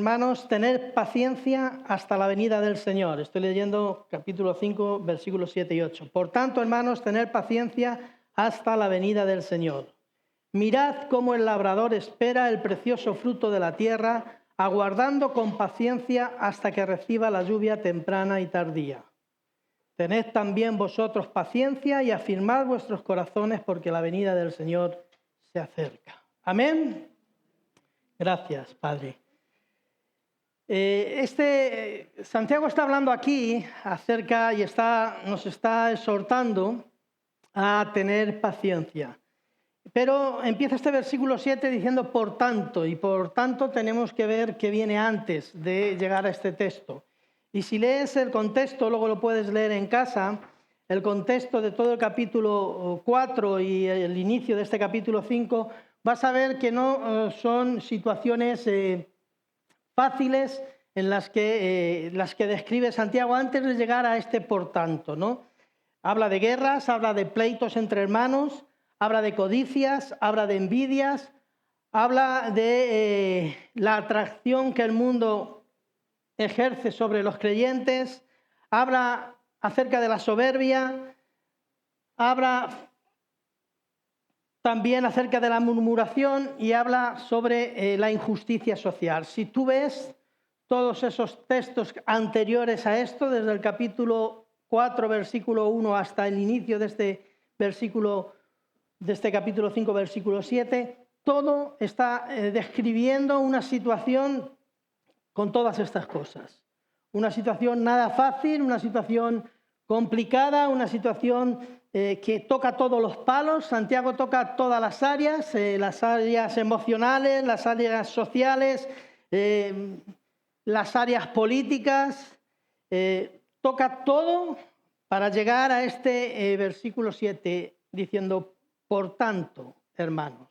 hermanos, tener paciencia hasta la venida del Señor. Estoy leyendo capítulo 5, versículos 7 y 8. Por tanto, hermanos, tener paciencia hasta la venida del Señor. Mirad cómo el labrador espera el precioso fruto de la tierra, aguardando con paciencia hasta que reciba la lluvia temprana y tardía. Tened también vosotros paciencia y afirmad vuestros corazones, porque la venida del Señor se acerca. Amén. Gracias, Padre. Santiago está hablando aquí acerca y nos está exhortando a tener paciencia. Pero empieza este versículo 7 diciendo por tanto, y por tanto tenemos que ver qué viene antes de llegar a este texto. Y si lees el contexto, luego lo puedes leer en casa, el contexto de todo el capítulo 4 y el inicio de este capítulo 5, vas a ver que no son situaciones fáciles en las que describe Santiago antes de llegar a este por tanto, ¿no? Habla de guerras, habla de pleitos entre hermanos, habla de codicias, habla de envidias, habla de la atracción que el mundo ejerce sobre los creyentes, habla acerca de la soberbia, habla también acerca de la murmuración y habla sobre la injusticia social. Si tú ves todos esos textos anteriores a esto, desde el capítulo 4, versículo 1 hasta el inicio de este capítulo 5, versículo 7, todo está describiendo una situación con todas estas cosas. Una situación nada fácil, una situación complicada, una situación que toca todos los palos. Santiago toca todas las áreas emocionales, las áreas sociales, las áreas políticas, toca todo para llegar a este versículo 7 diciendo, por tanto, hermanos.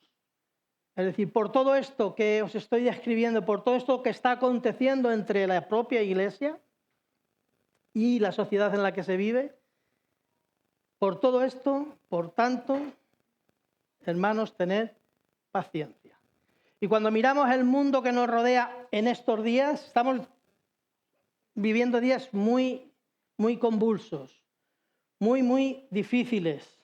Es decir, por todo esto que os estoy describiendo, por todo esto que está aconteciendo entre la propia iglesia y la sociedad en la que se vive, por todo esto, por tanto, hermanos, tened paciencia. Y cuando miramos el mundo que nos rodea en estos días, estamos viviendo días muy, muy convulsos, muy, muy difíciles,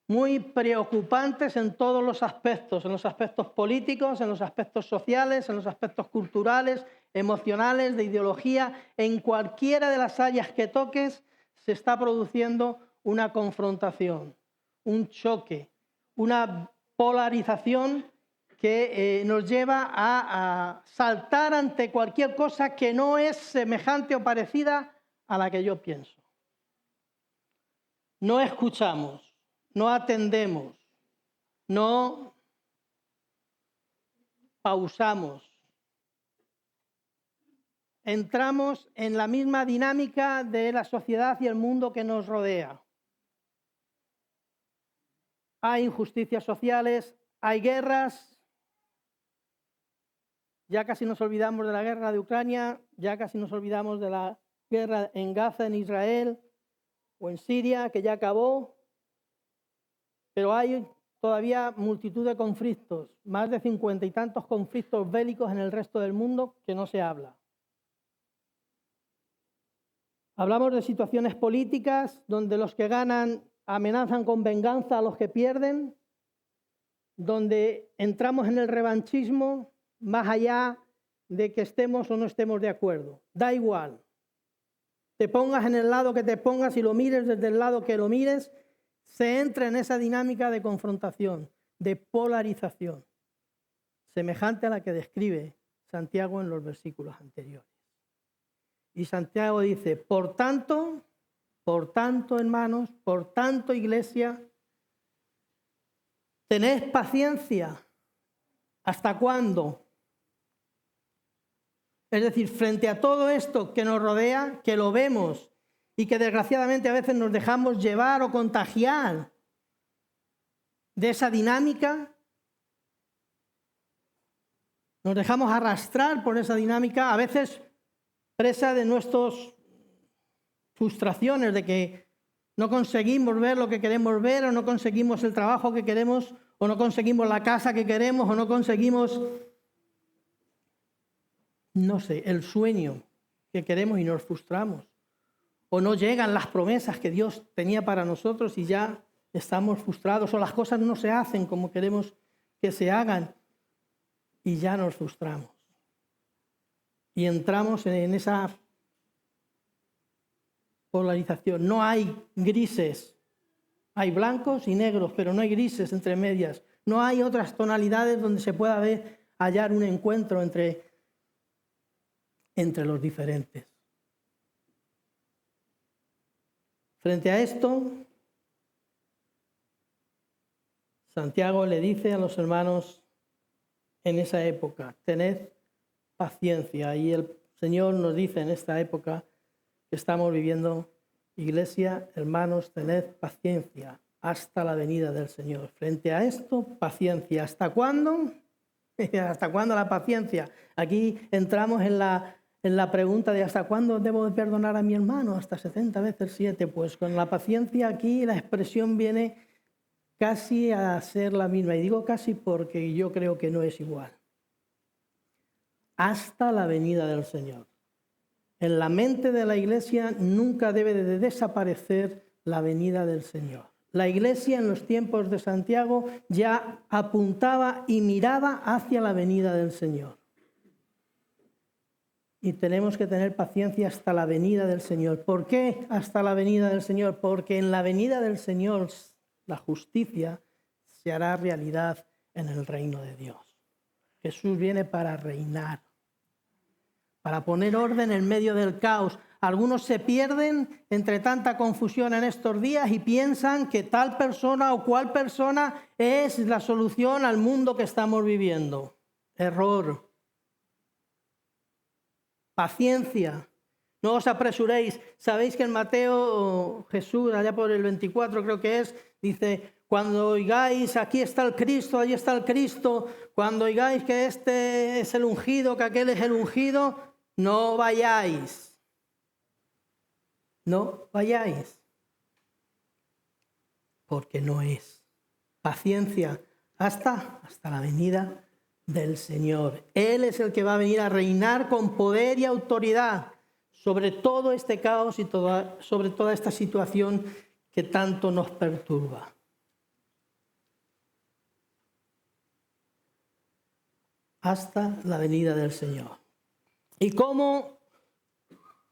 muy preocupantes en todos los aspectos, en los aspectos políticos, en los aspectos sociales, en los aspectos culturales, emocionales, de ideología. En cualquiera de las áreas que toques se está produciendo una confrontación, un choque, una polarización que nos lleva a saltar ante cualquier cosa que no es semejante o parecida a la que yo pienso. No escuchamos, no atendemos, no pausamos. Entramos en la misma dinámica de la sociedad y el mundo que nos rodea. Hay injusticias sociales, hay guerras. Ya casi nos olvidamos de la guerra de Ucrania, ya casi nos olvidamos de la guerra en Gaza, en Israel o en Siria, que ya acabó. Pero hay todavía multitud de conflictos, más de 50 y tantos conflictos bélicos en el resto del mundo que no se habla. Hablamos de situaciones políticas donde los que ganan amenazan con venganza a los que pierden, donde entramos en el revanchismo más allá de que estemos o no estemos de acuerdo. Da igual. Te pongas en el lado que te pongas y lo mires desde el lado que lo mires, se entra en esa dinámica de confrontación, de polarización, semejante a la que describe Santiago en los versículos anteriores. Y Santiago dice, por tanto, hermanos, por tanto, iglesia, tened paciencia. ¿Hasta cuándo? Es decir, frente a todo esto que nos rodea, que lo vemos y que desgraciadamente a veces nos dejamos llevar o contagiar de esa dinámica, nos dejamos arrastrar por esa dinámica, a veces presa de nuestras frustraciones, de que no conseguimos ver lo que queremos ver, o no conseguimos el trabajo que queremos, o no conseguimos la casa que queremos, o no conseguimos no sé, el sueño que queremos y nos frustramos. O no llegan las promesas que Dios tenía para nosotros y ya estamos frustrados. O las cosas no se hacen como queremos que se hagan y ya nos frustramos. Y entramos en esa polarización. No hay grises. Hay blancos y negros, pero no hay grises entre medias. No hay otras tonalidades donde se pueda hallar un encuentro entre los diferentes. Frente a esto, Santiago le dice a los hermanos en esa época, tened paciencia. Y el Señor nos dice en esta época que estamos viviendo, iglesia, hermanos, tened paciencia hasta la venida del Señor. Frente a esto, paciencia. ¿Hasta cuándo? ¿Hasta cuándo la paciencia? Aquí entramos en la pregunta de ¿hasta cuándo debo de perdonar a mi hermano? Hasta 70 veces 7. Pues con la paciencia aquí la expresión viene casi a ser la misma. Y digo casi porque yo creo que no es igual. Hasta la venida del Señor. En la mente de la iglesia nunca debe de desaparecer la venida del Señor. La iglesia en los tiempos de Santiago ya apuntaba y miraba hacia la venida del Señor. Y tenemos que tener paciencia hasta la venida del Señor. ¿Por qué hasta la venida del Señor? Porque en la venida del Señor la justicia se hará realidad en el reino de Dios. Jesús viene para reinar, para poner orden en medio del caos. Algunos se pierden entre tanta confusión en estos días y piensan que tal persona o cual persona es la solución al mundo que estamos viviendo. Error. Paciencia. No os apresuréis. Sabéis que en Mateo, Jesús, allá por el 24 creo que es, dice, cuando oigáis, aquí está el Cristo, allí está el Cristo, cuando oigáis que este es el ungido, que aquel es el ungido, no vayáis. No vayáis. Porque no es. Paciencia hasta la venida del Señor. Él es el que va a venir a reinar con poder y autoridad sobre todo este caos y sobre toda esta situación que tanto nos perturba. Hasta la venida del Señor. ¿Y cómo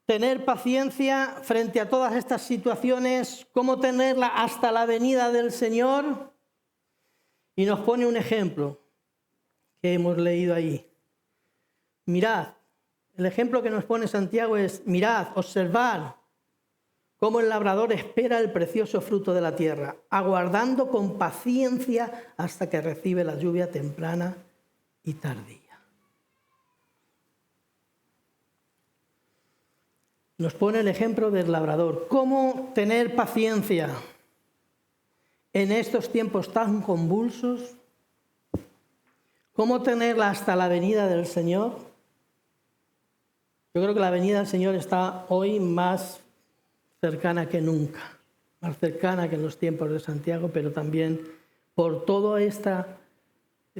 tener paciencia frente a todas estas situaciones? ¿Cómo tenerla hasta la venida del Señor? Y nos pone un ejemplo que hemos leído ahí. Mirad, el ejemplo que nos pone Santiago es, mirad, observad cómo el labrador espera el precioso fruto de la tierra, aguardando con paciencia hasta que recibe la lluvia temprana y tardía. Nos pone el ejemplo del labrador. ¿Cómo tener paciencia en estos tiempos tan convulsos? ¿Cómo tenerla hasta la venida del Señor? Yo creo que la venida del Señor está hoy más cercana que nunca, más cercana que en los tiempos de Santiago, pero también por todo este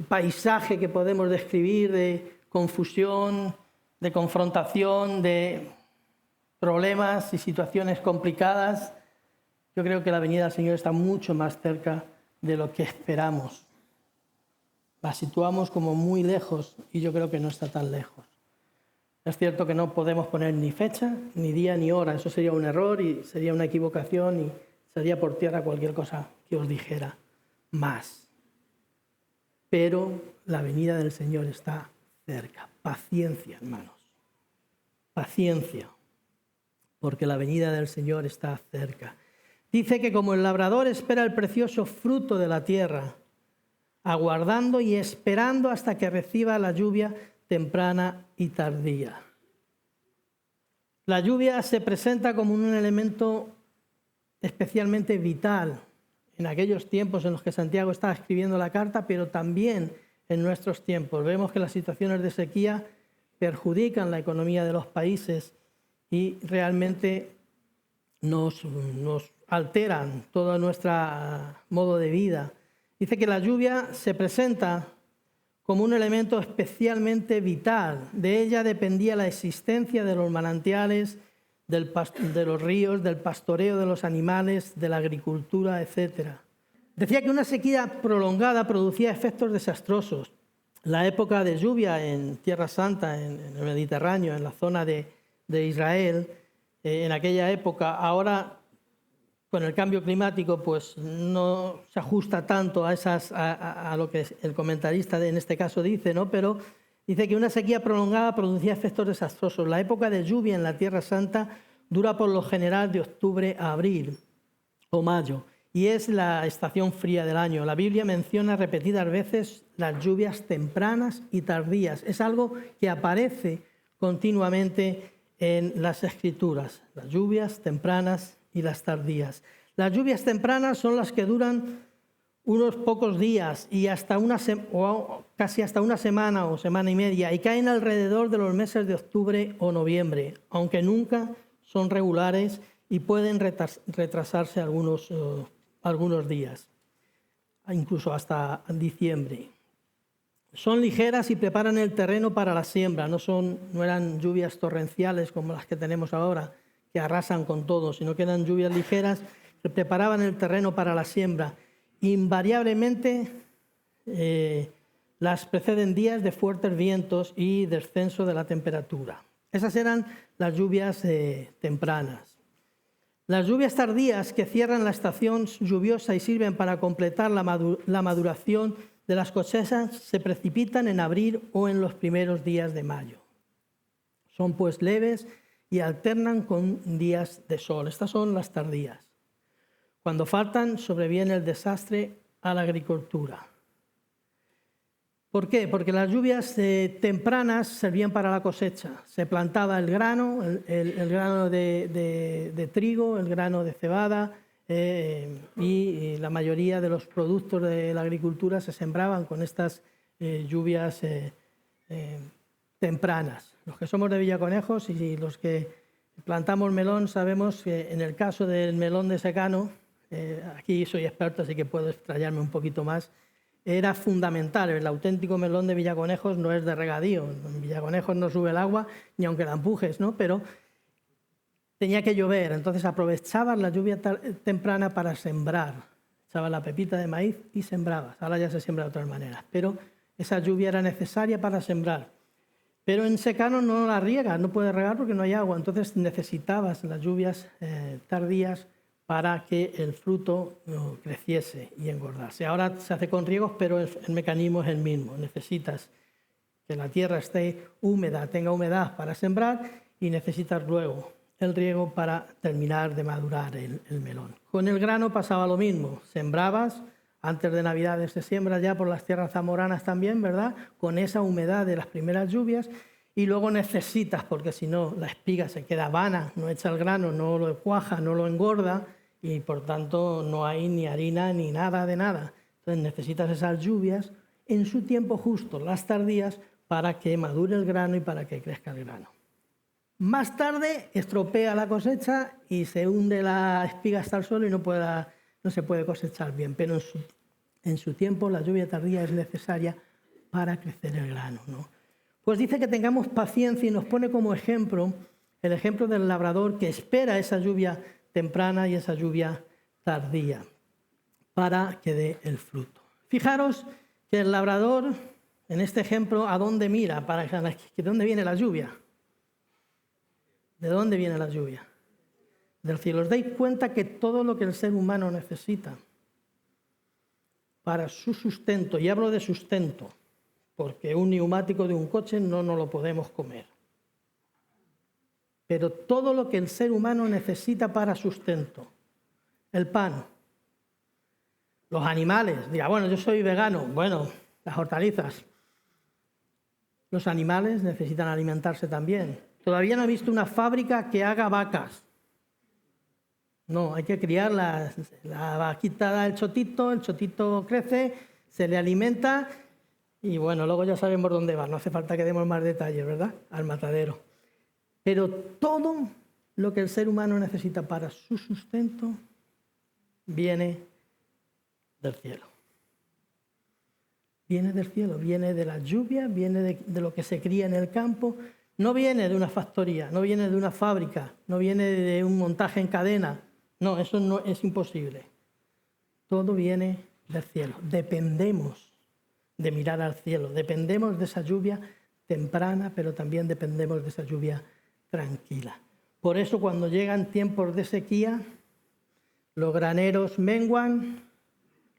paisaje que podemos describir de confusión, de confrontación, de problemas y situaciones complicadas. Yo creo que la venida del Señor está mucho más cerca de lo que esperamos. La situamos como muy lejos y yo creo que no está tan lejos. Es cierto que no podemos poner ni fecha, ni día, ni hora. Eso sería un error y sería una equivocación y sería por tierra cualquier cosa que os dijera más. Pero la venida del Señor está cerca. Paciencia, hermanos. Paciencia, porque la venida del Señor está cerca. Dice que como el labrador espera el precioso fruto de la tierra, aguardando y esperando hasta que reciba la lluvia temprana y tardía. La lluvia se presenta como un elemento especialmente vital en aquellos tiempos en los que Santiago estaba escribiendo la carta, pero también en nuestros tiempos. Vemos que las situaciones de sequía perjudican la economía de los países y realmente nos alteran todo nuestro modo de vida. Dice que la lluvia se presenta como un elemento especialmente vital. De ella dependía la existencia de los manantiales, de los ríos, del pastoreo de los animales, de la agricultura, etc. Decía que una sequía prolongada producía efectos desastrosos. La época de lluvia en Tierra Santa, en el Mediterráneo, en la zona de Israel, en aquella época, ahora con el cambio climático pues no se ajusta tanto a lo que el comentarista en este caso dice, ¿no? Pero dice que una sequía prolongada producía efectos desastrosos. La época de lluvia en la Tierra Santa dura por lo general de octubre a abril o mayo y es la estación fría del año. La Biblia menciona repetidas veces las lluvias tempranas y tardías. Es algo que aparece continuamente en las Escrituras, las lluvias tempranas y las tardías. Las lluvias tempranas son las que duran unos pocos días y casi hasta una semana o semana y media y caen alrededor de los meses de octubre o noviembre, aunque nunca son regulares y pueden retrasarse algunos días, incluso hasta diciembre. Son ligeras y preparan el terreno para la siembra, no eran lluvias torrenciales como las que tenemos ahora, que arrasan con todo, sino que eran lluvias ligeras que preparaban el terreno para la siembra. Invariablemente las preceden días de fuertes vientos y descenso de la temperatura. Esas eran las lluvias tempranas. Las lluvias tardías que cierran la estación lluviosa y sirven para completar la maduración de las cosechas se precipitan en abril o en los primeros días de mayo. Son pues leves y alternan con días de sol. Estas son las tardías. Cuando faltan, sobreviene el desastre a la agricultura. ¿Por qué? Porque las lluvias tempranas servían para la cosecha. Se plantaba el grano, el grano de trigo, el grano de cebada y la mayoría de los productos de la agricultura se sembraban con estas lluvias tempranas. Los que somos de Villaconejos y los que plantamos melón sabemos que en el caso del melón de secano, aquí soy experto así que puedo explayarme un poquito más, era fundamental. El auténtico melón de Villaconejos no es de regadío. En Villaconejos no sube el agua ni aunque la empujes, ¿no? Pero tenía que llover, entonces aprovechabas la lluvia temprana para sembrar. Echabas la pepita de maíz y sembrabas. Ahora ya se siembra de otras maneras, pero esa lluvia era necesaria para sembrar. Pero en secano no la riegas, no puedes regar porque no hay agua, entonces necesitabas las lluvias tardías para que el fruto creciese y engordase. Ahora se hace con riegos, pero el mecanismo es el mismo. Necesitas que la tierra esté húmeda, tenga humedad para sembrar y necesitas luego el riego para terminar de madurar el melón. Con el grano pasaba lo mismo. Sembrabas, antes de Navidades se siembra ya por las tierras zamoranas también, ¿verdad? Con esa humedad de las primeras lluvias y luego necesitas, porque si no la espiga se queda vana, no echa el grano, no lo cuaja, no lo engorda y por tanto no hay ni harina ni nada de nada. Entonces necesitas esas lluvias en su tiempo justo, las tardías, para que madure el grano y para que crezca el grano. Más tarde estropea la cosecha y se hunde la espiga hasta el suelo y no se puede cosechar bien, pero en su tiempo la lluvia tardía es necesaria para crecer el grano, ¿no? Pues dice que tengamos paciencia y nos pone como ejemplo el ejemplo del labrador que espera esa lluvia temprana y esa lluvia tardía para que dé el fruto. Fijaros que el labrador, en este ejemplo, ¿a dónde mira? ¿De dónde viene la lluvia? ¿De dónde viene la lluvia? Del cielo. ¿Os dais cuenta que todo lo que el ser humano necesita para su sustento, y hablo de sustento, porque un neumático de un coche no nos lo podemos comer, pero todo lo que el ser humano necesita para sustento, el pan, los animales, dirá, bueno, yo soy vegano, bueno, las hortalizas, los animales necesitan alimentarse también. Todavía no he visto una fábrica que haga vacas. No, hay que criarlas. La vaquita da el chotito crece, se le alimenta y bueno, luego ya sabemos dónde va. No hace falta que demos más detalles, ¿verdad? Al matadero. Pero todo lo que el ser humano necesita para su sustento viene del cielo. Viene del cielo, viene de la lluvia, viene de lo que se cría en el campo. No viene de una factoría, no viene de una fábrica, no viene de un montaje en cadena. No, eso no es imposible. Todo viene del cielo. Dependemos de mirar al cielo, dependemos de esa lluvia temprana, pero también dependemos de esa lluvia tranquila. Por eso cuando llegan tiempos de sequía, los graneros menguan,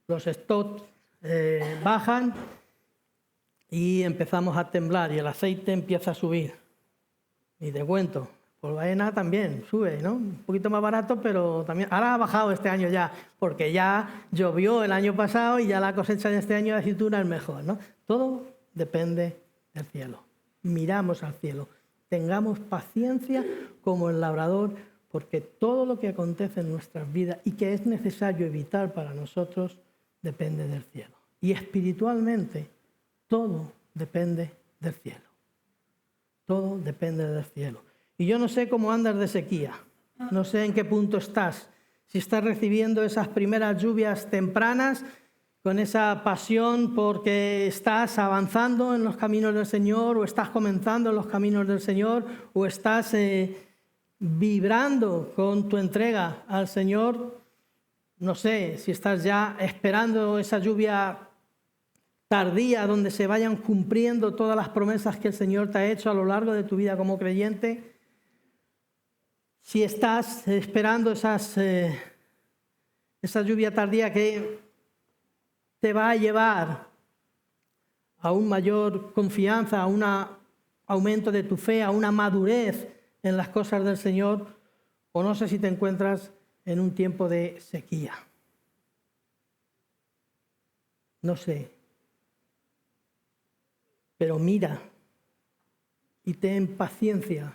los stocks bajan y empezamos a temblar y el aceite empieza a subir. Y te cuento, por Baena también sube, ¿no? Un poquito más barato, pero también. Ahora ha bajado este año ya, porque ya llovió el año pasado y ya la cosecha de este año de aceituna es mejor, ¿no? Todo depende del cielo. Miramos al cielo. Tengamos paciencia como el labrador, porque todo lo que acontece en nuestras vidas y que es necesario evitar para nosotros depende del cielo. Y espiritualmente todo depende del cielo. Todo depende del cielo. Y yo no sé cómo andas de sequía, no sé en qué punto estás. Si estás recibiendo esas primeras lluvias tempranas, con esa pasión porque estás avanzando en los caminos del Señor, o estás comenzando en los caminos del Señor, o estás vibrando con tu entrega al Señor. No sé si estás ya esperando esa lluvia tardía donde se vayan cumpliendo todas las promesas que el Señor te ha hecho a lo largo de tu vida como creyente. Si estás esperando esa lluvia tardía que te va a llevar a una mayor confianza, a un aumento de tu fe, a una madurez en las cosas del Señor, o no sé si te encuentras en un tiempo de sequía. No sé. Pero mira y ten paciencia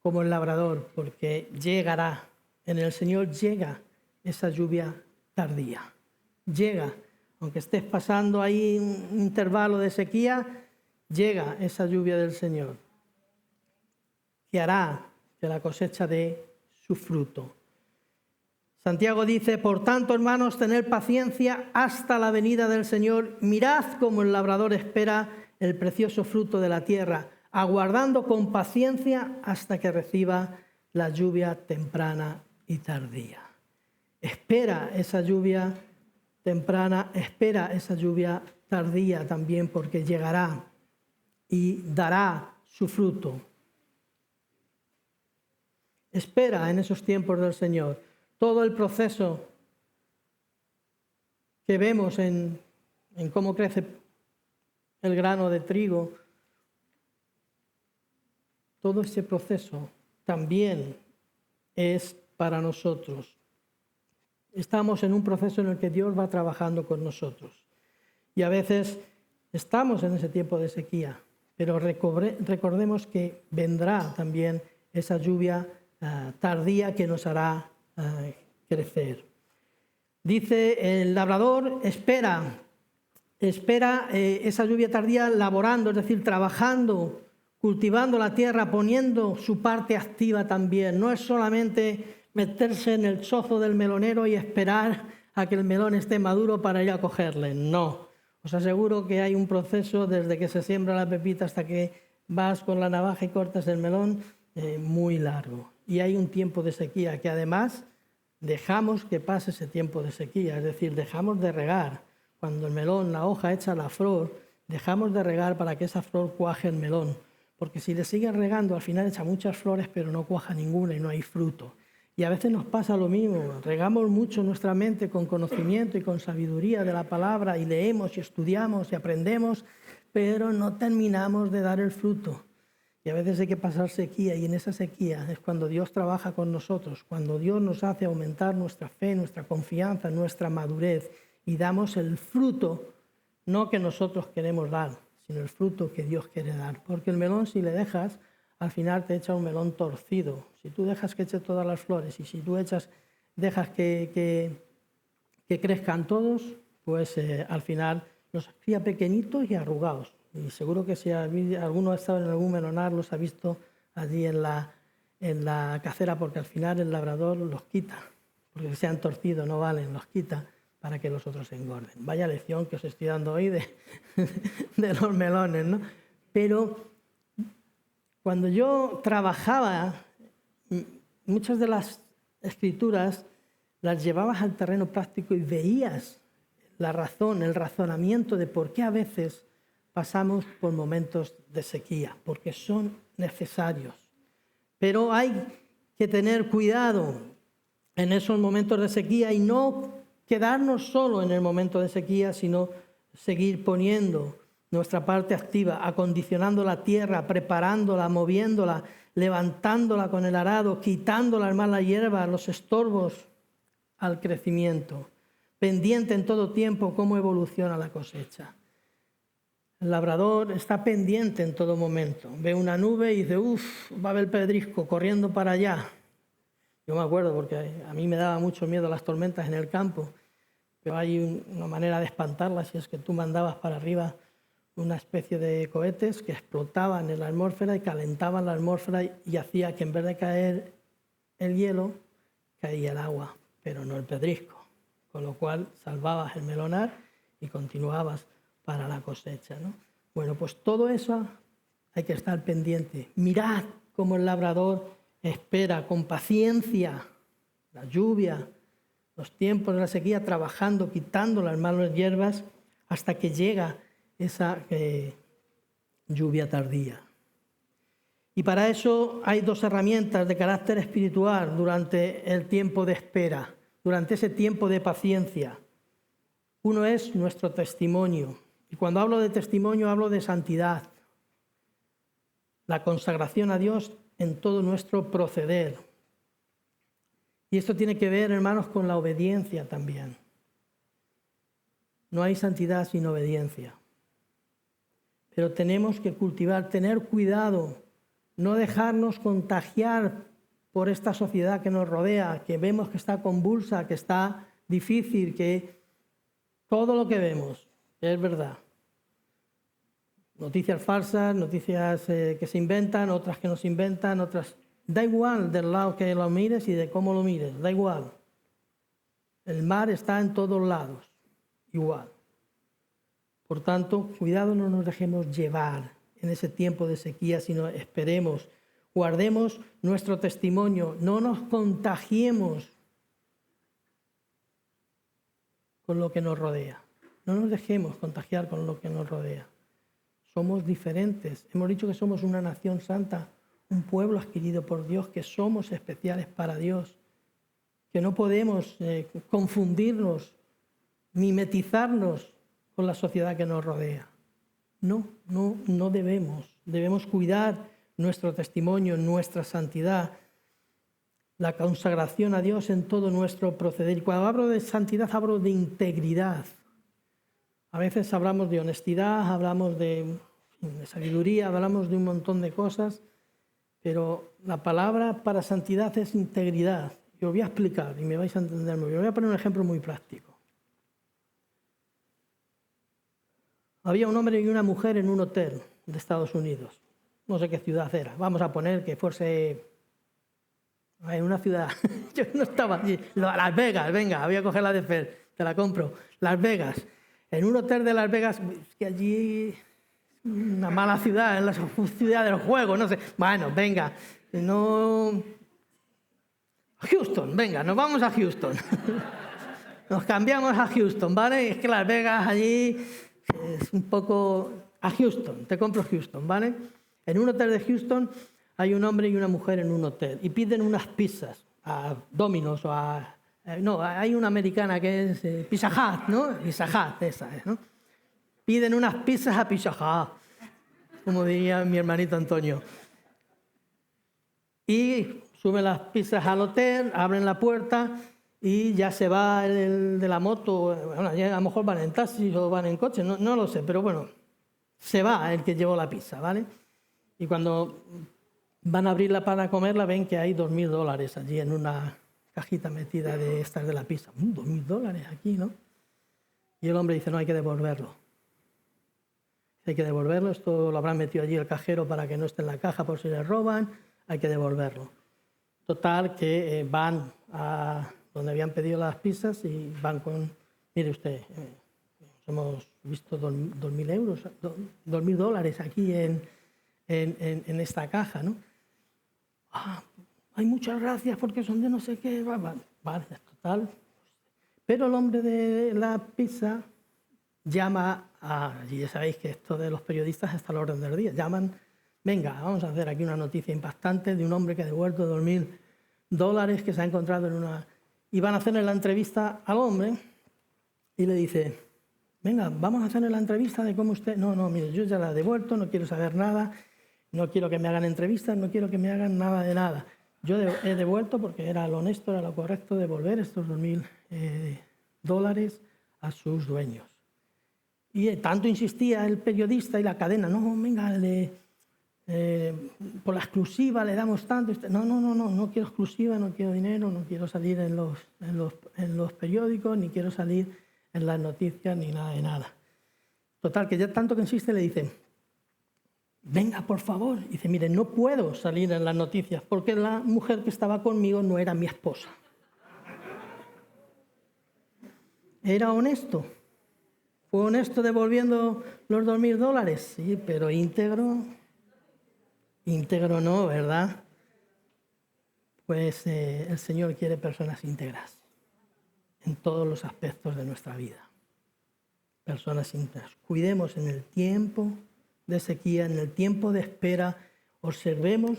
como el labrador, porque llegará, en el Señor llega esa lluvia tardía. Llega, aunque estés pasando ahí un intervalo de sequía, llega esa lluvia del Señor, que hará que la cosecha dé su fruto. Santiago dice: por tanto, hermanos, tened paciencia hasta la venida del Señor. Mirad cómo el labrador espera el precioso fruto de la tierra, aguardando con paciencia hasta que reciba la lluvia temprana y tardía. Espera esa lluvia temprana, espera esa lluvia tardía también, porque llegará y dará su fruto. Espera en esos tiempos del Señor. Todo el proceso que vemos en cómo crece el grano de trigo, todo ese proceso también es para nosotros. Estamos en un proceso en el que Dios va trabajando con nosotros. Y a veces estamos en ese tiempo de sequía, pero recordemos que vendrá también esa lluvia tardía que nos hará crecer. Dice el labrador, espera esa lluvia tardía laborando, es decir, trabajando, cultivando la tierra, poniendo su parte activa también. No es solamente meterse en el chozo del melonero y esperar a que el melón esté maduro para ir a cogerle. No. Os aseguro que hay un proceso desde que se siembra la pepita hasta que vas con la navaja y cortas el melón muy largo. Y hay un tiempo de sequía que además dejamos que pase ese tiempo de sequía, es decir, dejamos de regar. Cuando el melón, la hoja echa la flor, dejamos de regar para que esa flor cuaje el melón. Porque si le sigues regando, al final echa muchas flores, pero no cuaja ninguna y no hay fruto. Y a veces nos pasa lo mismo, regamos mucho nuestra mente con conocimiento y con sabiduría de la palabra y leemos y estudiamos y aprendemos, pero no terminamos de dar el fruto. Y a veces hay que pasar sequía, y en esa sequía es cuando Dios trabaja con nosotros, cuando Dios nos hace aumentar nuestra fe, nuestra confianza, nuestra madurez, y damos el fruto, no que nosotros queremos dar, sino el fruto que Dios quiere dar. Porque el melón, si le dejas, al final te echa un melón torcido. Si tú dejas que eche todas las flores y si tú dejas que crezcan todos, pues al final los cría pequeñitos y arrugados. Y seguro que si alguno ha estado en algún melonar, los ha visto allí en la cacera, porque al final el labrador los quita, porque se han torcido, no valen, los quita para que los otros engorden. Vaya lección que os estoy dando hoy de los melones, ¿no? Pero cuando yo trabajaba, muchas de las escrituras las llevabas al terreno práctico y veías la razón, el razonamiento de por qué a veces pasamos por momentos de sequía, porque son necesarios. Pero hay que tener cuidado en esos momentos de sequía y no quedarnos solo en el momento de sequía, sino seguir poniendo nuestra parte activa, acondicionando la tierra, preparándola, moviéndola, levantándola con el arado, quitando las malas hierbas, los estorbos al crecimiento, pendiente en todo tiempo cómo evoluciona la cosecha. El labrador está pendiente en todo momento. Ve una nube y dice, va a haber pedrisco corriendo para allá. Yo me acuerdo porque a mí me daba mucho miedo las tormentas en el campo, pero hay una manera de espantarlas y es que tú mandabas para arriba una especie de cohetes que explotaban en la atmósfera y calentaban la atmósfera y hacía que en vez de caer el hielo, caía el agua, pero no el pedrisco. Con lo cual salvabas el melonar y continuabas para la cosecha, ¿no? Bueno, pues todo eso hay que estar pendiente. Mirad cómo el labrador espera con paciencia la lluvia, los tiempos de la sequía, trabajando, quitando las malas hierbas hasta que llega esa lluvia tardía. Y para eso hay dos herramientas de carácter espiritual durante el tiempo de espera, durante ese tiempo de paciencia. Uno es nuestro testimonio. Y cuando hablo de testimonio hablo de santidad, la consagración a Dios en todo nuestro proceder. Y esto tiene que ver, hermanos, con la obediencia también. No hay santidad sin obediencia. Pero tenemos que cultivar, tener cuidado, no dejarnos contagiar por esta sociedad que nos rodea, que vemos que está convulsa, que está difícil, que todo lo que vemos es verdad. Noticias falsas, noticias que se inventan, otras que no se inventan, otras... Da igual del lado que lo mires y de cómo lo mires, da igual. El mar está en todos lados, igual. Por tanto, cuidado, no nos dejemos llevar en ese tiempo de sequía, sino esperemos, guardemos nuestro testimonio, no nos contagiemos con lo que nos rodea. No nos dejemos contagiar con lo que nos rodea. Somos diferentes. Hemos dicho que somos una nación santa, un pueblo adquirido por Dios, que somos especiales para Dios, que no podemos confundirnos, mimetizarnos con la sociedad que nos rodea. No debemos. Debemos cuidar nuestro testimonio, nuestra santidad, la consagración a Dios en todo nuestro proceder. Y cuando hablo de santidad, hablo de integridad. A veces hablamos de honestidad, hablamos de sabiduría, hablamos de un montón de cosas, pero la palabra para santidad es integridad. Yo os voy a explicar y me vais a entender muy bien. Voy a poner un ejemplo muy práctico. Había un hombre y una mujer en un hotel de Estados Unidos. No sé qué ciudad era. Vamos a poner que fuese en una ciudad. Yo no estaba allí. Las Vegas, venga, voy a coger la de Fer, te la compro. Las Vegas. En un hotel de Las Vegas, que allí una mala ciudad, es la ciudad del juego, no sé. Bueno, venga, no... Houston, venga, nos vamos a Houston. Nos cambiamos a Houston, ¿vale? Es que Las Vegas allí es un poco... A Houston, te compro Houston, ¿vale? En un hotel de Houston hay un hombre y una mujer en un hotel y piden unas pizzas a Domino's o a... no, hay una americana que es Pizza Hut, ¿no? Pizza Hut, esa es, ¿no? Piden unas pizzas a Pizza Hut, como diría mi hermanito Antonio. Y suben las pizzas al hotel, abren la puerta y ya se va el de la moto. Bueno, ya a lo mejor van en taxi o van en coche, no lo sé, pero bueno, se va el que llevó la pizza, ¿vale? Y cuando van a abrirla para comerla ven que hay $2.000 allí en una cajita metida de estas de la pizza. $2.000 aquí, ¿no? Y el hombre dice, no, hay que devolverlo. Hay que devolverlo, esto lo habrán metido allí el cajero para que no esté en la caja por si le roban, hay que devolverlo. Total, que van a donde habían pedido las pizzas y van con Mire usted, hemos visto 2.000 euros, 2.000 dólares aquí en esta caja, ¿no? Hay muchas gracias porque son de no sé qué, vale, total. Pero el hombre de la pizza llama y ya sabéis que esto de los periodistas está al orden del día, llaman, venga, vamos a hacer aquí una noticia impactante de un hombre que ha devuelto 2.000 dólares que se ha encontrado en una... Y van a hacerle la entrevista al hombre y le dice, venga, vamos a hacerle la entrevista de cómo usted... No, mire, yo ya la he devuelto, no quiero saber nada, no quiero que me hagan entrevistas, no quiero que me hagan nada de nada. Yo he devuelto porque era lo honesto, era lo correcto devolver estos 2.000 dólares a sus dueños. Y tanto insistía el periodista y la cadena, no, venga, por la exclusiva le damos tanto. No quiero exclusiva, no quiero dinero, no quiero salir en los periódicos, ni quiero salir en las noticias, ni nada de nada. Total, que ya tanto que insiste le dicen, venga, por favor. Y dice, mire, no puedo salir en las noticias porque la mujer que estaba conmigo no era mi esposa. Era honesto. ¿Fue honesto devolviendo los 2.000 dólares? Sí, pero íntegro no, ¿verdad? Pues el Señor quiere personas íntegras en todos los aspectos de nuestra vida. Personas íntegras. Cuidemos en el tiempo de sequía, en el tiempo de espera, observemos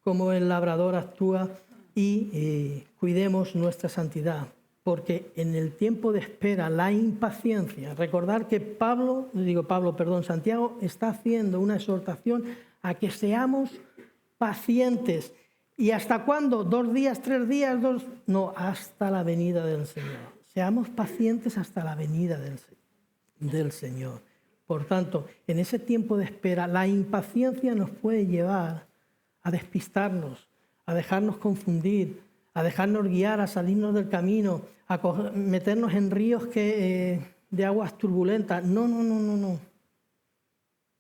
cómo el labrador actúa y cuidemos nuestra santidad. Porque en el tiempo de espera, la impaciencia, recordar que Santiago está haciendo una exhortación a que seamos pacientes. ¿Y hasta cuándo? 2 días, 3 días, 2... No, hasta la venida del Señor. Seamos pacientes hasta la venida del Señor. Por tanto, en ese tiempo de espera, la impaciencia nos puede llevar a despistarnos, a dejarnos confundir, a dejarnos guiar, a salirnos del camino, a meternos en ríos de aguas turbulentas. No.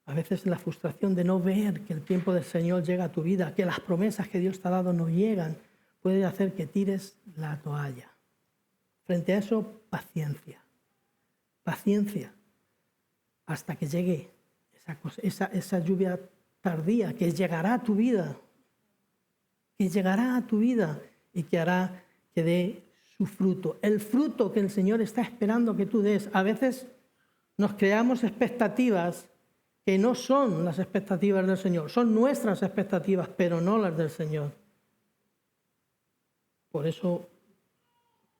A veces la frustración de no ver que el tiempo del Señor llega a tu vida, que las promesas que Dios te ha dado no llegan, puede hacer que tires la toalla. Frente a eso, paciencia. Paciencia hasta que llegue esa lluvia tardía que llegará a tu vida. Que llegará a tu vida y que hará que dé su fruto. El fruto que el Señor está esperando que tú des. A veces nos creamos expectativas que no son las expectativas del Señor. Son nuestras expectativas, pero no las del Señor. Por eso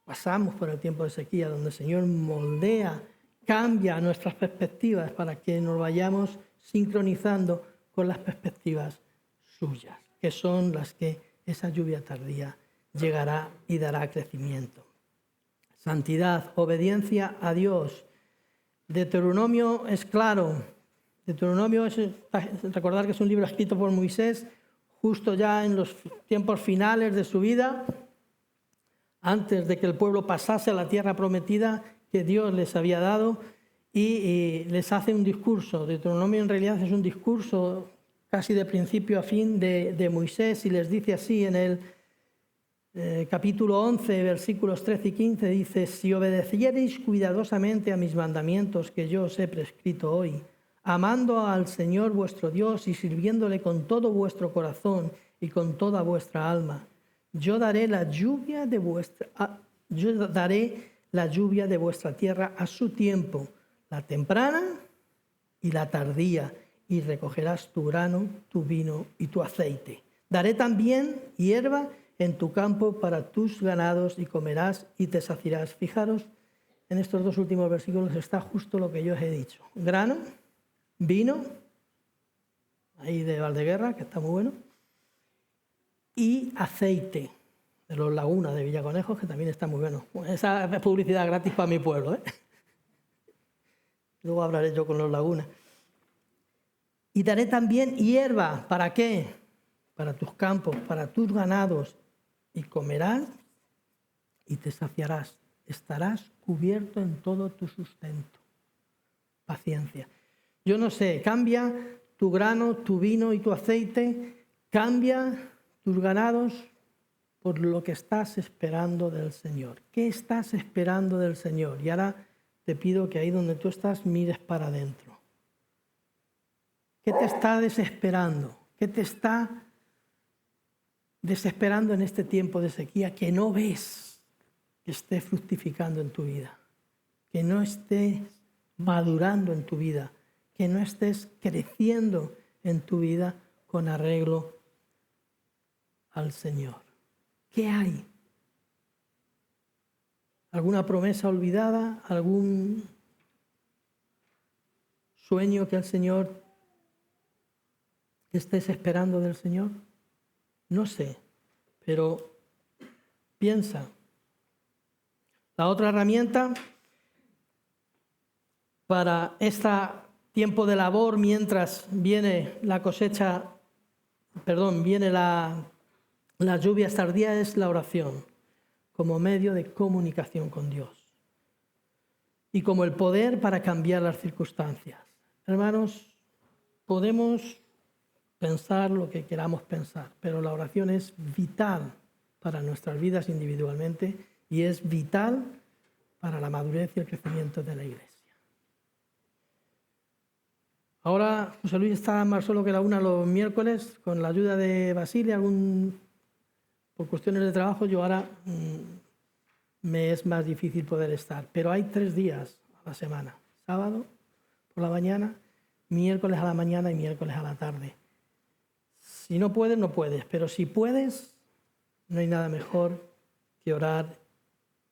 pasamos por el tiempo de sequía, donde el Señor moldea, cambia nuestras perspectivas para que nos vayamos sincronizando con las perspectivas suyas, que son las que esa lluvia tardía llegará y dará crecimiento. Santidad, obediencia a Dios. Deuteronomio es claro. Deuteronomio recordar que es un libro escrito por Moisés justo ya en los tiempos finales de su vida, antes de que el pueblo pasase a la tierra prometida que Dios les había dado, y les hace un discurso. Deuteronomio en realidad es un discurso casi de principio a fin de Moisés, y les dice así en el capítulo 11, versículos 13 y 15, dice: si obedeciereis cuidadosamente a mis mandamientos que yo os he prescrito hoy, amando al Señor vuestro Dios y sirviéndole con todo vuestro corazón y con toda vuestra alma, yo daré la lluvia de vuestra tierra a su tiempo, la temprana y la tardía, y recogerás tu grano, tu vino y tu aceite. Daré también hierba en tu campo para tus ganados, y comerás y te saciarás. Fijaros, en estos dos últimos versículos está justo lo que yo os he dicho. Grano, vino, ahí de Valdeguerra, que está muy bueno, y aceite de los Lagunas de Villaconejos, que también está muy bueno. Esa es publicidad gratis para mi pueblo, ¿eh? Luego hablaré yo con los Lagunas. Y daré también hierba, ¿para qué? Para tus campos, para tus ganados, y comerás y te saciarás. Estarás cubierto en todo tu sustento. Paciencia. Yo no sé, cambia tu grano, tu vino y tu aceite, cambia tus ganados, por lo que estás esperando del Señor. ¿Qué estás esperando del Señor? Y ahora te pido que ahí donde tú estás mires para adentro. ¿Qué te está desesperando? ¿Qué te está desesperando en este tiempo de sequía que no ves que esté fructificando en tu vida? Que no estés madurando en tu vida, que no estés creciendo en tu vida con arreglo al Señor. ¿Qué hay? ¿Alguna promesa olvidada? ¿Algún sueño que el Señor estés esperando del Señor? No sé, pero piensa. La otra herramienta para este tiempo de labor mientras viene la cosecha, viene las lluvias tardías es la oración como medio de comunicación con Dios y como el poder para cambiar las circunstancias. Hermanos, podemos pensar lo que queramos pensar, pero la oración es vital para nuestras vidas individualmente y es vital para la madurez y el crecimiento de la Iglesia. Ahora José Luis está más solo que la una los miércoles, con la ayuda de Basile, por cuestiones de trabajo, yo ahora me es más difícil poder estar. Pero hay 3 días a la semana, sábado por la mañana, miércoles a la mañana y miércoles a la tarde. Si no puedes, no puedes, pero si puedes, no hay nada mejor que orar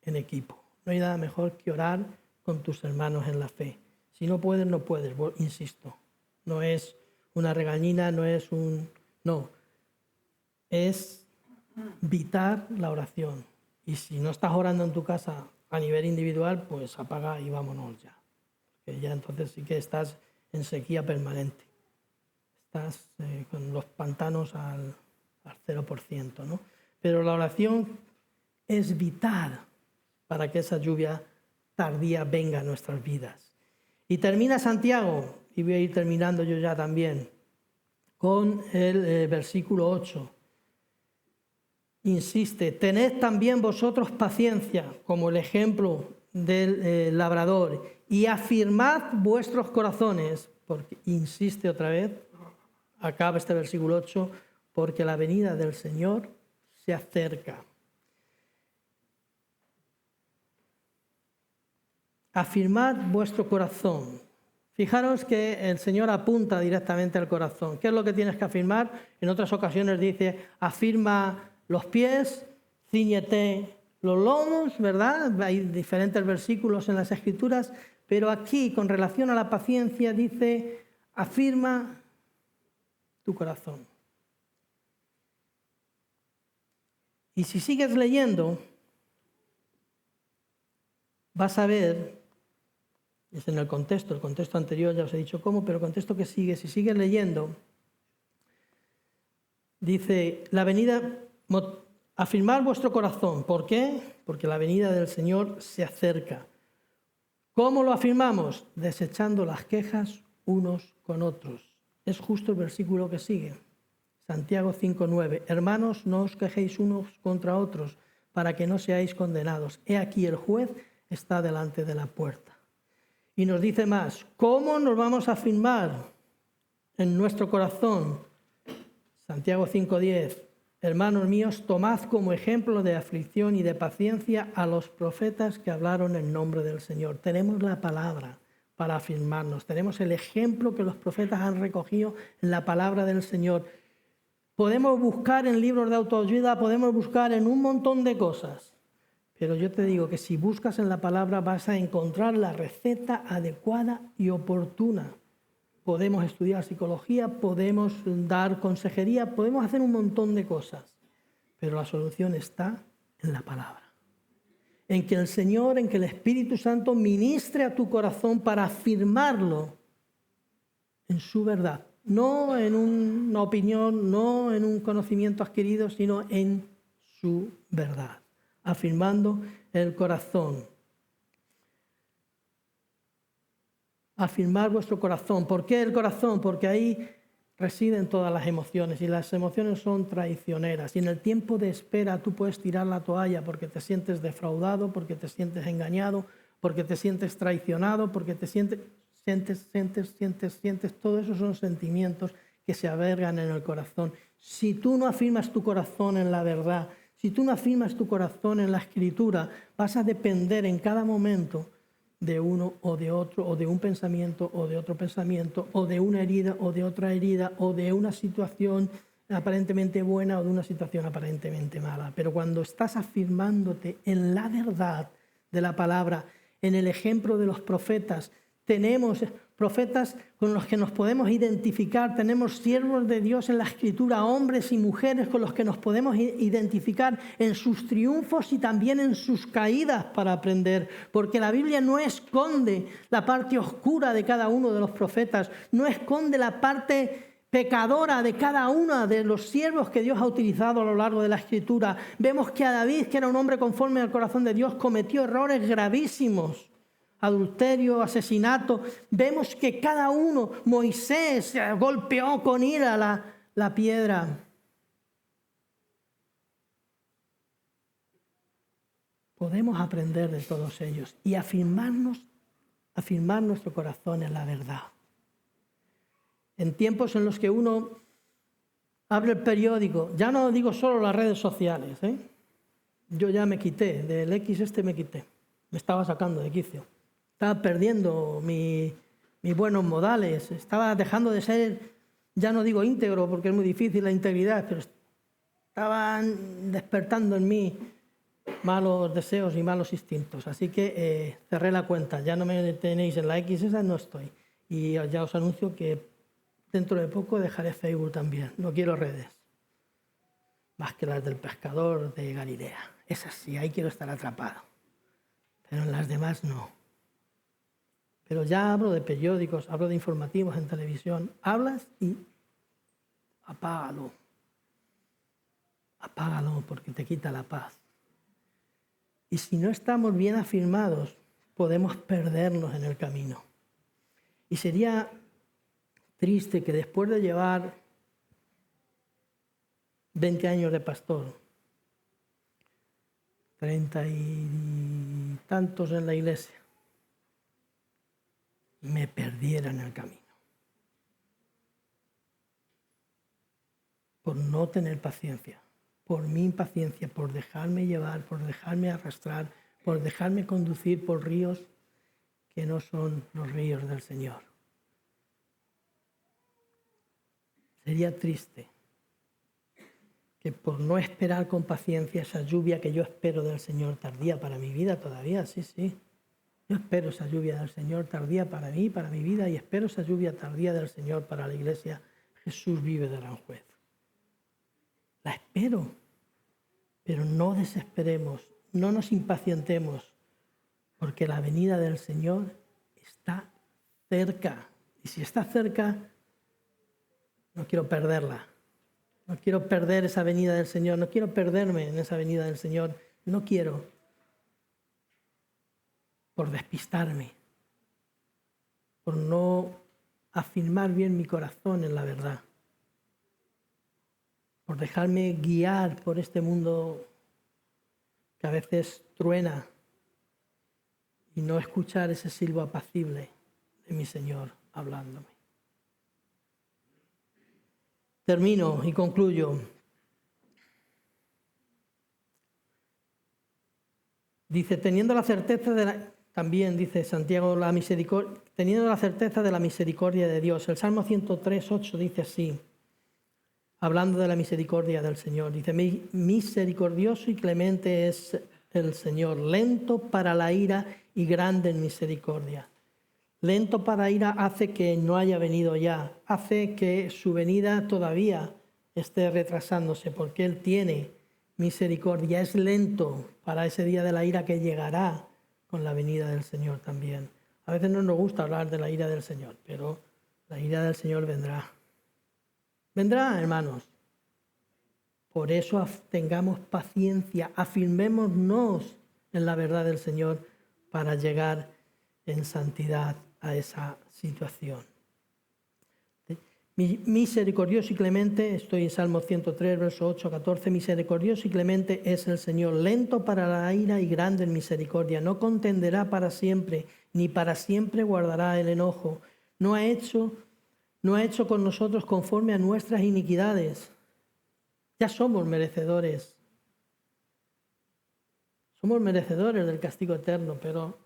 en equipo. No hay nada mejor que orar con tus hermanos en la fe. Si no puedes, no puedes, insisto. No es una regañina, no. Es vital la oración. Y si no estás orando en tu casa a nivel individual, pues apaga y vámonos ya. Porque ya entonces sí que estás en sequía permanente. Estás con los pantanos al 0%, ¿no? Pero la oración es vital para que esa lluvia tardía venga a nuestras vidas. Y termina Santiago, y voy a ir terminando yo ya también, con el versículo 8. Insiste, tened también vosotros paciencia, como el ejemplo del labrador, y afirmad vuestros corazones, porque insiste otra vez, acaba este versículo 8, porque la venida del Señor se acerca. Afirmad vuestro corazón. Fijaros que el Señor apunta directamente al corazón. ¿Qué es lo que tienes que afirmar? En otras ocasiones dice, afirma los pies, cíñete los lomos, ¿verdad? Hay diferentes versículos en las Escrituras, pero aquí, con relación a la paciencia, dice, afirma tu corazón. Y si sigues leyendo, vas a ver, es en el contexto anterior ya os he dicho cómo, pero el contexto que sigue, si sigues leyendo, dice, afirmar vuestro corazón. ¿Por qué? Porque la venida del Señor se acerca. ¿Cómo lo afirmamos? Desechando las quejas unos con otros. Es justo el versículo que sigue. Santiago 5:9. Hermanos, no os quejéis unos contra otros, para que no seáis condenados. He aquí el juez está delante de la puerta. Y nos dice más, ¿cómo nos vamos a afirmar en nuestro corazón? Santiago 5:10. Hermanos míos, tomad como ejemplo de aflicción y de paciencia a los profetas que hablaron en nombre del Señor. Tenemos la palabra para afirmarnos. Tenemos el ejemplo que los profetas han recogido en la palabra del Señor. Podemos buscar en libros de autoayuda, podemos buscar en un montón de cosas. Pero yo te digo que si buscas en la palabra vas a encontrar la receta adecuada y oportuna. Podemos estudiar psicología, podemos dar consejería, podemos hacer un montón de cosas. Pero la solución está en la palabra. En que el Señor, en que el Espíritu Santo ministre a tu corazón para afirmarlo en su verdad. No en una opinión, no en un conocimiento adquirido, sino en su verdad. Afirmando el corazón. Afirmar vuestro corazón. ¿Por qué el corazón? Porque ahí residen todas las emociones y las emociones son traicioneras. Y en el tiempo de espera tú puedes tirar la toalla porque te sientes defraudado, porque te sientes engañado, porque te sientes traicionado, porque te sientes, todo eso son sentimientos que se albergan en el corazón. Si tú no afirmas tu corazón en la verdad, si tú no afirmas tu corazón en la Escritura, vas a depender en cada momento de uno o de otro, o de un pensamiento o de otro pensamiento, o de una herida o de otra herida, o de una situación aparentemente buena o de una situación aparentemente mala. Pero cuando estás afirmándote en la verdad de la palabra, en el ejemplo de los profetas, tenemos profetas con los que nos podemos identificar, tenemos siervos de Dios en la Escritura, hombres y mujeres con los que nos podemos identificar en sus triunfos y también en sus caídas para aprender, porque la Biblia no esconde la parte oscura de cada uno de los profetas, no esconde la parte pecadora de cada uno de los siervos que Dios ha utilizado a lo largo de la Escritura. Vemos que a David, que era un hombre conforme al corazón de Dios, cometió errores gravísimos. Adulterio, asesinato. Vemos que cada uno, Moisés golpeó con ira la piedra. Podemos aprender de todos ellos y afirmar nuestro corazón en la verdad. En tiempos en los que uno abre el periódico, ya no digo solo las redes sociales, yo ya me quité, del X me quité, me estaba sacando de quicio. Estaba perdiendo mis buenos modales, estaba dejando de ser, ya no digo íntegro porque es muy difícil la integridad, pero estaban despertando en mí malos deseos y malos instintos. Así que cerré la cuenta, ya no me tenéis en la X, no estoy. Y ya os anuncio que dentro de poco dejaré Facebook también, no quiero redes, más que las del pescador de Galilea. Esas sí, ahí quiero estar atrapado, pero en las demás no. Pero ya hablo de periódicos, hablo de informativos en televisión. Hablas y apágalo. Apágalo porque te quita la paz. Y si no estamos bien afirmados, podemos perdernos en el camino. Y sería triste que después de llevar 20 años de pastor, 30 y tantos en la iglesia, me perdiera en el camino. Por no tener paciencia, por mi impaciencia, por dejarme llevar, por dejarme arrastrar, por dejarme conducir por ríos que no son los ríos del Señor. Sería triste que por no esperar con paciencia esa lluvia que yo espero del Señor tardía para mi vida todavía, sí. Yo espero esa lluvia del Señor tardía para mí, para mi vida, y espero esa lluvia tardía del Señor para la iglesia. Jesús vive de gran juez. La espero, pero no desesperemos, no nos impacientemos, porque la venida del Señor está cerca. Y si está cerca, no quiero perderla. No quiero perder esa venida del Señor, no quiero perderme en esa venida del Señor. No quiero, por despistarme, por no afirmar bien mi corazón en la verdad, por dejarme guiar por este mundo que a veces truena y no escuchar ese silbo apacible de mi Señor hablándome. Termino y concluyo. Dice, teniendo la certeza también dice Santiago, teniendo la certeza de la misericordia de Dios. El Salmo 103:8 dice así, hablando de la misericordia del Señor. Dice, misericordioso y clemente es el Señor, lento para la ira y grande en misericordia. Lento para ira hace que no haya venido ya, hace que su venida todavía esté retrasándose, porque Él tiene misericordia, es lento para ese día de la ira que llegará con la venida del Señor también. A veces no nos gusta hablar de la ira del Señor, pero la ira del Señor vendrá. Vendrá, hermanos. Por eso tengamos paciencia, afirmémonos en la verdad del Señor para llegar en santidad a esa situación. Misericordioso y clemente, estoy en Salmo 103, verso 8 a 14, misericordioso y clemente es el Señor, lento para la ira y grande en misericordia, no contenderá para siempre, ni para siempre guardará el enojo. No ha hecho con nosotros conforme a nuestras iniquidades. Ya somos merecedores. Somos merecedores del castigo eterno, pero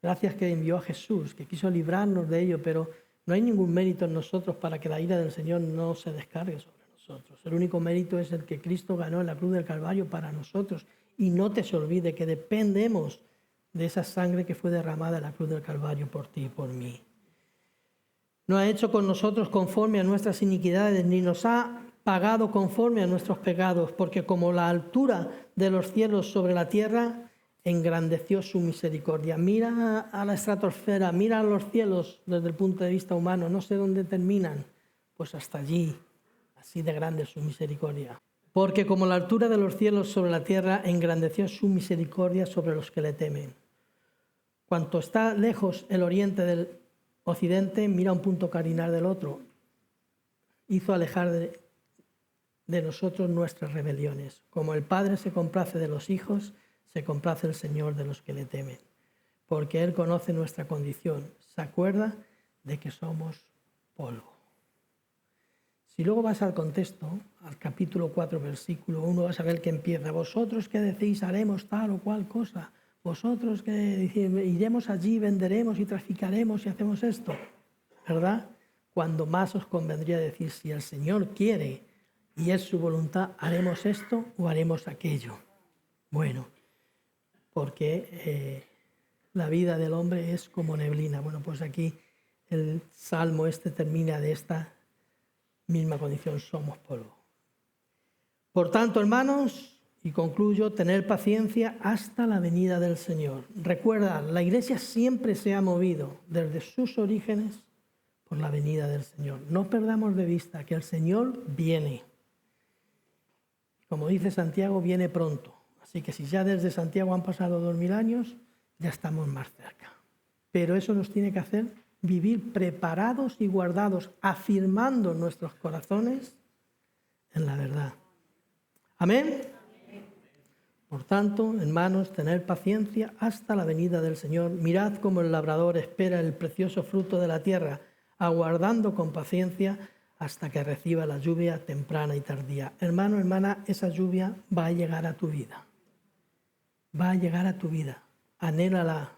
gracias que envió a Jesús, que quiso librarnos de ello, pero no hay ningún mérito en nosotros para que la ira del Señor no se descargue sobre nosotros. El único mérito es el que Cristo ganó en la cruz del Calvario para nosotros. Y no te se olvide que dependemos de esa sangre que fue derramada en la cruz del Calvario por ti y por mí. No ha hecho con nosotros conforme a nuestras iniquidades, ni nos ha pagado conforme a nuestros pecados, porque como la altura de los cielos sobre la tierra, engrandeció su misericordia. Mira a la estratosfera, mira a los cielos desde el punto de vista humano, no sé dónde terminan, pues hasta allí, así de grande es su misericordia. Porque como la altura de los cielos sobre la tierra, engrandeció su misericordia sobre los que le temen. Cuanto está lejos el oriente del occidente, mira un punto cardinal del otro. Hizo alejar de nosotros nuestras rebeliones. Como el Padre se complace de los hijos, se complace el Señor de los que le temen, porque Él conoce nuestra condición, se acuerda de que somos polvo. Si luego vas al contexto, al capítulo 4, versículo 1, vas a ver que empieza: vosotros que decís haremos tal o cual cosa, vosotros que decís iremos allí, venderemos y traficaremos y hacemos esto, ¿verdad? Cuando más os convendría decir, si el Señor quiere y es su voluntad, haremos esto o haremos aquello. Bueno, porque la vida del hombre es como neblina. Bueno, pues aquí el salmo termina de esta misma condición: somos polvo. Por tanto, hermanos, y concluyo, tener paciencia hasta la venida del Señor. Recuerda, la Iglesia siempre se ha movido desde sus orígenes por la venida del Señor. No perdamos de vista que el Señor viene. Como dice Santiago, viene pronto. Así que si ya desde Santiago han pasado 2000 años, ya estamos más cerca. Pero eso nos tiene que hacer vivir preparados y guardados, afirmando nuestros corazones en la verdad. Amén. Por tanto, hermanos, tener paciencia hasta la venida del Señor. Mirad cómo el labrador espera el precioso fruto de la tierra, aguardando con paciencia hasta que reciba la lluvia temprana y tardía. Hermano, hermana, esa lluvia va a llegar a tu vida. Va a llegar a tu vida. Anhélala,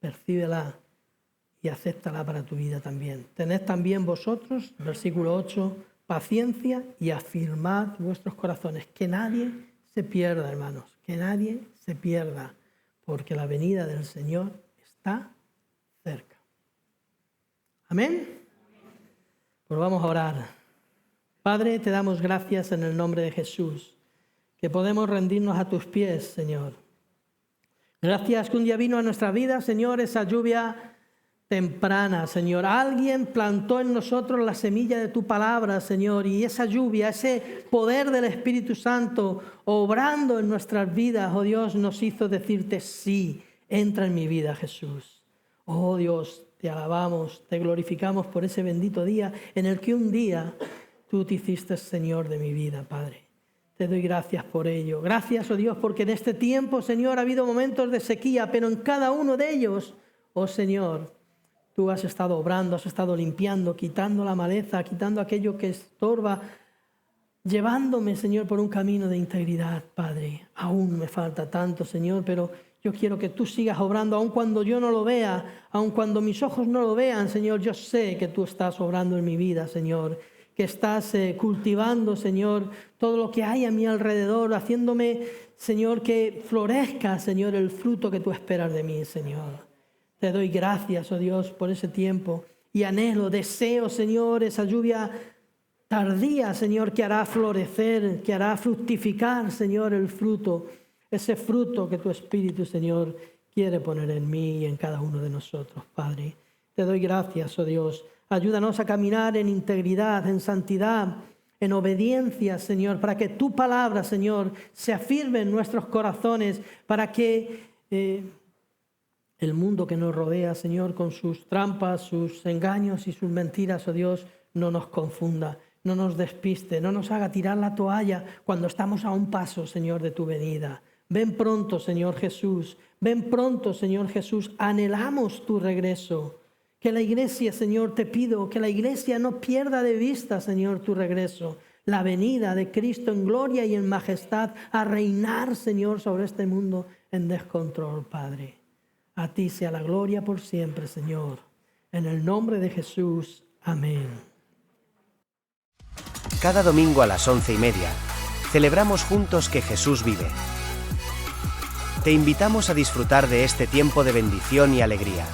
percíbela y acéptala para tu vida también. Tened también vosotros, versículo 8, paciencia y afirmad vuestros corazones. Que nadie se pierda, hermanos, que nadie se pierda, porque la venida del Señor está cerca. Amén. Pues vamos a orar. Padre, te damos gracias en el nombre de Jesús, que podemos rendirnos a tus pies, Señor. Gracias que un día vino a nuestra vida, Señor, esa lluvia temprana, Señor. Alguien plantó en nosotros la semilla de tu palabra, Señor, y esa lluvia, ese poder del Espíritu Santo obrando en nuestras vidas, oh Dios, nos hizo decirte sí, entra en mi vida, Jesús. Oh Dios, te alabamos, te glorificamos por ese bendito día en el que un día tú te hiciste Señor de mi vida, Padre. Te doy gracias por ello. Gracias, oh Dios, porque en este tiempo, Señor, ha habido momentos de sequía, pero en cada uno de ellos, oh Señor, tú has estado obrando, has estado limpiando, quitando la maleza, quitando aquello que estorba, llevándome, Señor, por un camino de integridad, Padre. Aún me falta tanto, Señor, pero yo quiero que tú sigas obrando, aun cuando yo no lo vea, aun cuando mis ojos no lo vean, Señor. Yo sé que tú estás obrando en mi vida, Señor, que estás cultivando, Señor, todo lo que hay a mi alrededor, haciéndome, Señor, que florezca, Señor, el fruto que tú esperas de mí, Señor. Te doy gracias, oh Dios, por ese tiempo y anhelo, deseo, Señor, esa lluvia tardía, Señor, que hará florecer, que hará fructificar, Señor, el fruto, ese fruto que tu Espíritu, Señor, quiere poner en mí y en cada uno de nosotros, Padre. Te doy gracias, oh Dios. Ayúdanos a caminar en integridad, en santidad, en obediencia, Señor, para que tu palabra, Señor, se afirme en nuestros corazones, para que el mundo que nos rodea, Señor, con sus trampas, sus engaños y sus mentiras, oh Dios, no nos confunda, no nos despiste, no nos haga tirar la toalla cuando estamos a un paso, Señor, de tu venida. Ven pronto, Señor Jesús, ven pronto, Señor Jesús, anhelamos tu regreso. Que la iglesia, Señor, te pido, que la iglesia no pierda de vista, Señor, tu regreso. La venida de Cristo en gloria y en majestad a reinar, Señor, sobre este mundo en descontrol, Padre. A ti sea la gloria por siempre, Señor. En el nombre de Jesús. Amén. Cada domingo a las 11:30, celebramos juntos que Jesús vive. Te invitamos a disfrutar de este tiempo de bendición y alegría.